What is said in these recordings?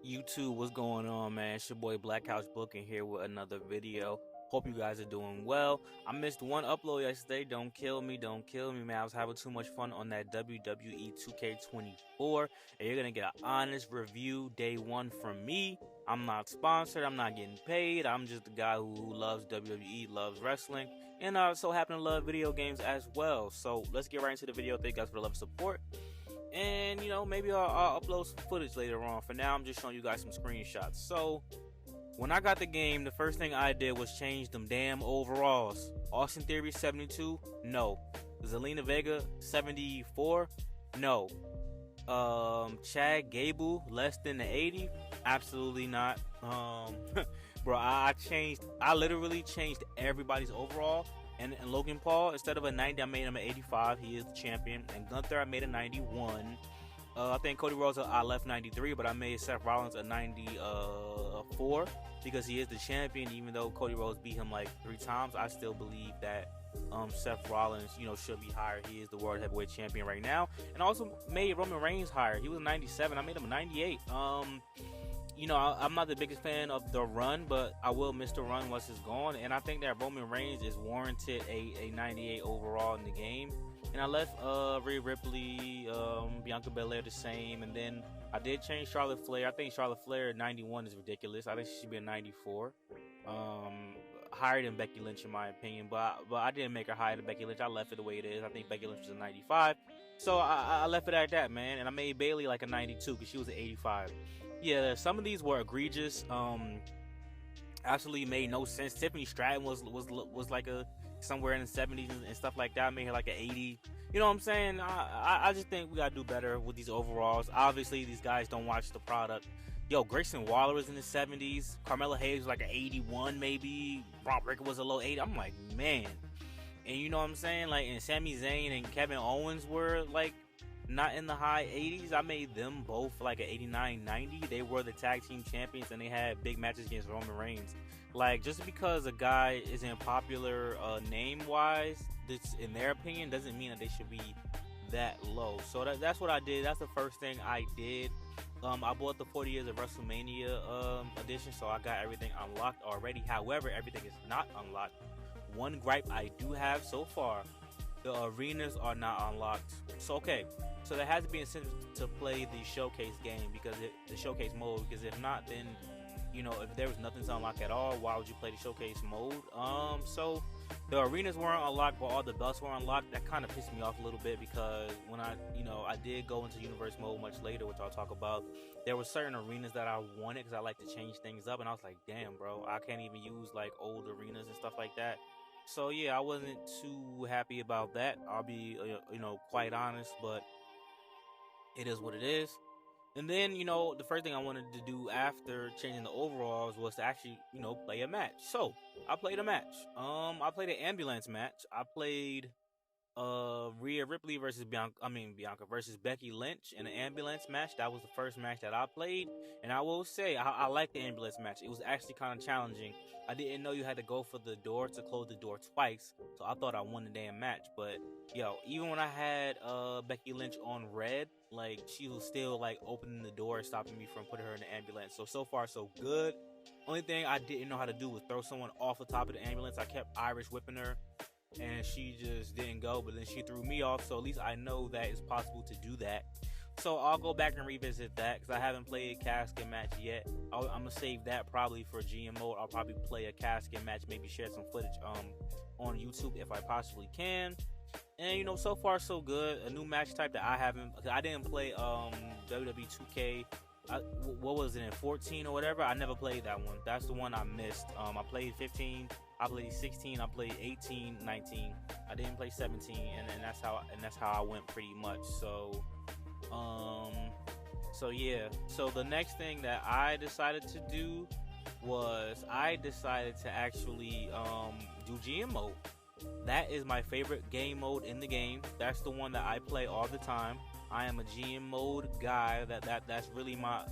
YouTube, what's going on, man? It's your boy Black House Booking here with another video. Hope you guys are doing well. I missed one upload yesterday. Don't kill me, man. I was having too much fun on that WWE 2K24, and you're gonna get an honest review day one from me. I'm not sponsored. I'm not getting paid. I'm just a guy who loves WWE, loves wrestling, and I so happen to love video games as well. So let's get right into the video. Thank you guys for the love and support. And maybe I'll upload some footage later on. For now, I'm just showing you guys some screenshots. So when I got the game, the first thing I did was change them damn overalls. Austin Theory 72, no. Zelina Vega 74, no. Chad Gable less than the 80, absolutely not. Bro, I literally changed everybody's overall. And Logan Paul, instead of a 90, I made him an 85. He is the champion. And Gunther, I made a 91. I think Cody Rhodes, I left 93, but I made Seth Rollins a 94 because he is the champion. Even though Cody Rhodes beat him like 3 times, I still believe that Seth Rollins, should be higher. He is the world heavyweight champion right now. And also made Roman Reigns higher. He was 97. I made him a 98. I'm not the biggest fan of the run, but I will miss the run once it's gone. And I think that Roman Reigns is warranted a 98 overall in the game. And I left Rhea Ripley, Bianca Belair the same. And then I did change Charlotte Flair. I think Charlotte Flair 91 is ridiculous. I think she should be a 94. Higher than Becky Lynch in my opinion, but I didn't make her higher than Becky Lynch. I left it the way it is. I think Becky Lynch was a 95. So I left it at that, man. And I made Bayley like a 92 because she was an 85. Yeah, some of these were egregious. Absolutely made no sense. Tiffany Stratton was like a somewhere in the 70s and stuff like that. I made her like an 80. You know what I'm saying? I just think we gotta do better with these overalls. Obviously, these guys don't watch the product. Yo, Grayson Waller was in the 70s. Carmella Hayes was like an 81 maybe. Bron Breakker was a low 80. I'm like, man. And you know what I'm saying? Like, and Sami Zayn and Kevin Owens were like not in the high 80s. I made them both like an 89, 90. They were the tag team champions and they had big matches against Roman Reigns. Like, just because a guy isn't popular name wise, this in their opinion doesn't mean that they should be that low. So that's what I did. That's the first thing I did. I bought the 40 Years of WrestleMania edition, so I got everything unlocked already. However, everything is not unlocked. One gripe I do have so far: the arenas are not unlocked. So okay, so there has to be an incentive to play the showcase game because the showcase mode. Because if not, then if there was nothing to unlock at all, why would you play the showcase mode? So the arenas weren't unlocked, but all the belts were unlocked. That kind of pissed me off a little bit because when I did go into universe mode much later, which I'll talk about, there were certain arenas that I wanted because I like to change things up, and I was like, damn, bro, I can't even use like old arenas and stuff like that. So yeah, I wasn't too happy about that. I'll be quite honest, but it is what it is. And then, the first thing I wanted to do after changing the overalls was to actually, play a match. So, I played a match. I played an ambulance match. I played Rhea Ripley versus Bianca versus Becky Lynch in an ambulance match. That was the first match that I played. And I will say, I liked the ambulance match. It was actually kind of challenging. I didn't know you had to go for the door to close the door twice. So I thought I won the damn match. But, even when I had Becky Lynch on red, like, she was still, like, opening the door, stopping me from putting her in the ambulance. So far, so good. Only thing I didn't know how to do was throw someone off the top of the ambulance. I kept Irish whipping her, and she just didn't go. But then she threw me off, so at least I know that it's possible to do that. So I'll go back and revisit that, because I haven't played a casket match yet. I'm going to save that probably for GM mode. I'll probably play a casket match, maybe share some footage on YouTube if I possibly can. And so far so good. A new match type that I didn't play WWE 2K. What was it, in 14 or whatever? I never played that one. That's the one I missed. I played 15, I played 16, I played 18, 19. I didn't play 17, and that's how I went pretty much. So yeah. So the next thing that I decided to do was I decided to actually do GM mode. That is my favorite game mode in the game. That's the one that I play all the time. I am a GM mode guy. That's really my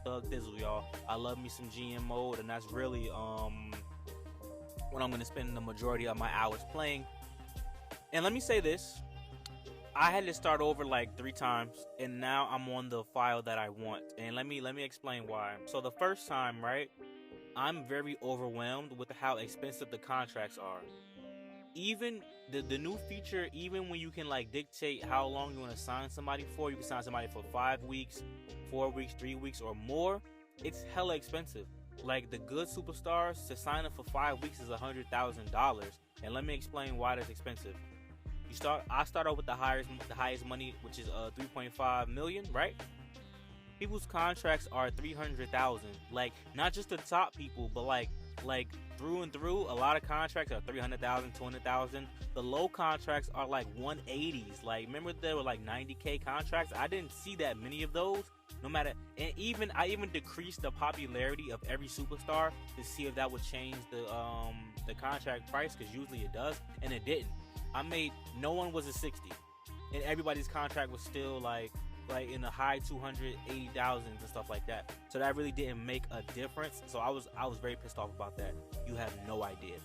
thug thizzle, y'all. I love me some GM mode, and that's really what I'm gonna spend the majority of my hours playing. And let me say this: I had to start over like 3 times, and now I'm on the file that I want. And let me explain why. So the first time, right, I'm very overwhelmed with how expensive the contracts are. Even the new feature, even when you can like dictate how long you want to sign somebody for, you can sign somebody for 5 weeks, 4 weeks, 3 weeks, or more. It's hella expensive. Like the good superstars to sign up for 5 weeks is $100,000, and let me explain why that's expensive. I start out with the highest money, which is 3.5 million, right? People's contracts are 300,000. Like not just the top people, but like through and through, a lot of contracts are 300,000, 200,000. The low contracts are like 180s. Like remember there were like 90K contracts. I didn't see that many of those. No matter, and I even decreased the popularity of every superstar to see if that would change the contract price, because usually it does, and it didn't. I made no one was a 60, and everybody's contract was still like in the high 280,000s and stuff like that. So that really didn't make a difference. So I was very pissed off about that. You have no idea.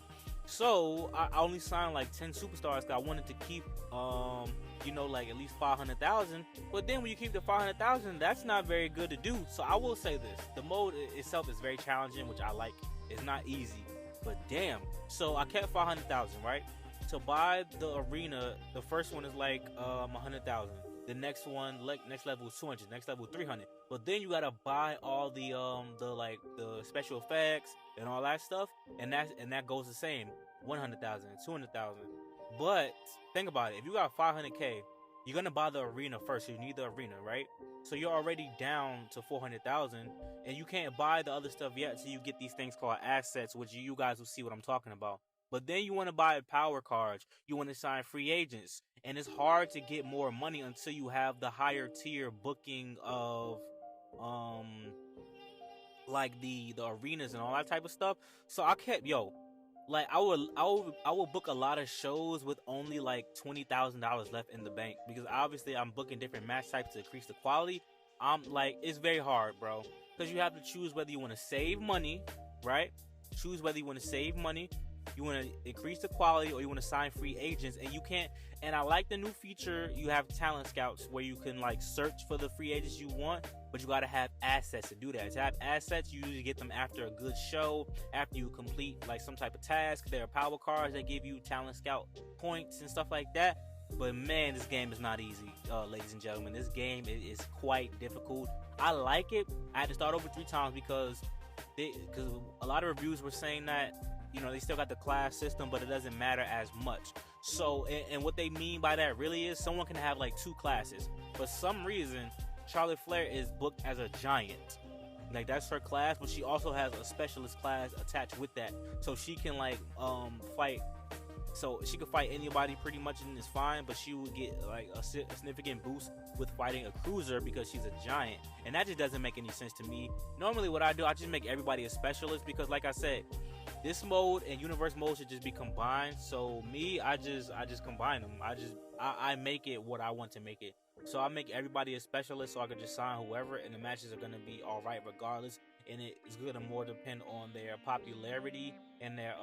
So I only signed like 10 superstars because I wanted to keep like at least 500,000. But then when you keep the 500,000, that's not very good to do. So I will say this: the mode itself is very challenging, which I like. It's not easy, but damn. So I kept 500,000, right? To buy the arena, the first one is like 100,000. The next one, next level is 200. Next level 300. But then you gotta buy all the special effects and all that stuff, and that goes the same, 100,000, 200,000. But think about it: if you got 500K, you're gonna buy the arena first. So you need the arena, right? So you're already down to 400,000, and you can't buy the other stuff yet until you get these things called assets, which you guys will see what I'm talking about. But then you want to buy power cards, you want to sign free agents, and it's hard to get more money until you have the higher tier booking of like the arenas and all that type of stuff. So I kept like I would book a lot of shows with only like $20,000 left in the bank, because obviously I'm booking different match types to increase the quality. I'm like, it's very hard, bro, because you have to choose whether you want to save money, right? Choose whether you want to save money, you want to increase the quality, or you want to sign free agents. And you can't. And I like the new feature. You have talent scouts where you can like search for the free agents you want, but you got to have assets to do that. To have assets, you usually get them after a good show, after you complete like some type of task. There are power cards that give you talent scout points and stuff like that. But man, this game is not easy, ladies and gentlemen. This game is quite difficult. I like it. I had to start over 3 times because a lot of reviews were saying that, they still got the class system, but it doesn't matter as much. So, and what they mean by that really is someone can have like 2 classes. For some reason, Charlotte Flair is booked as a giant. Like that's her class, but she also has a specialist class attached with that. So she can like fight. So she could fight anybody pretty much, and it's fine, but she would get like a significant boost with fighting a cruiser because she's a giant. And that just doesn't make any sense to me. Normally what I do, I just make everybody a specialist, because like I said, this mode and universe mode should just be combined. So me, I just combine them. I make it what I want to make it. So I make everybody a specialist, so I can just sign whoever, and the matches are gonna be all right regardless. And it's gonna more depend on their popularity and their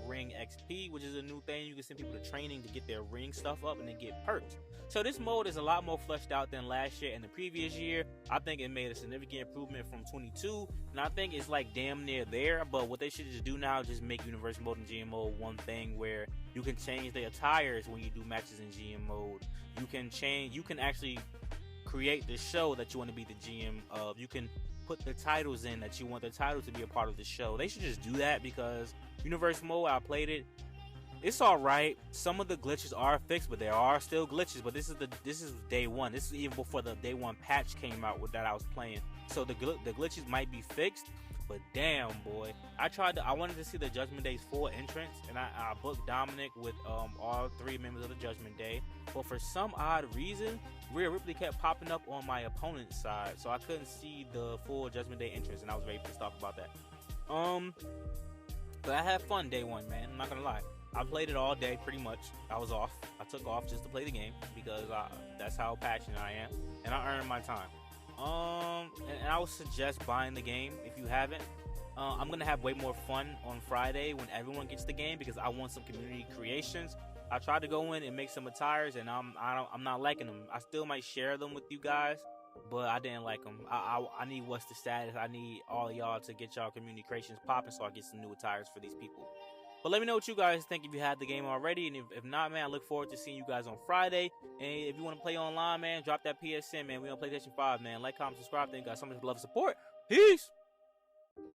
ring XP, which is a new thing. You can send people to training to get their ring stuff up and then get perks. So this mode is a lot more fleshed out than last year and the previous year. I think it made a significant improvement from 22, and I think it's like damn near there. But what they should just do now is just make Universe mode and GM mode one thing, where you can change the attires when you do matches in GM mode. You can actually create the show that you want to be the GM of. You can put the titles in that you want the title to be a part of the show. They should just do that, because Universe mode, I played it. It's all right. Some of the glitches are fixed, but there are still glitches. But this is day one. This is even before the day one patch came out that I was playing. So the glitches might be fixed, but damn boy, I wanted to see the Judgment Day's full entrance, and I booked Dominic with all 3 members of the Judgment Day. But for some odd reason, Rhea Ripley kept popping up on my opponent's side, so I couldn't see the full Judgment Day entrance, and I was very pissed off about that. But I had fun day one, man. I'm not gonna lie. I played it all day pretty much. I was off. I took off just to play the game, because that's how passionate I am, and I earned my time. And I would suggest buying the game if you haven't. I'm gonna have way more fun on Friday when everyone gets the game, because I want some community creations. I tried to go in and make some attires, and I'm not liking them. I still might share them with you guys, but I didn't like them. I need what's the status. I need all y'all to get y'all communications popping so I get some new attires for these people. But let me know what you guys think if you had the game already, and if not, man, I look forward to seeing you guys on Friday. And if you want to play online, man, drop that PSN, man. We on PlayStation 5, man. Like, comment, subscribe. Thank you guys so much for love and support. Peace.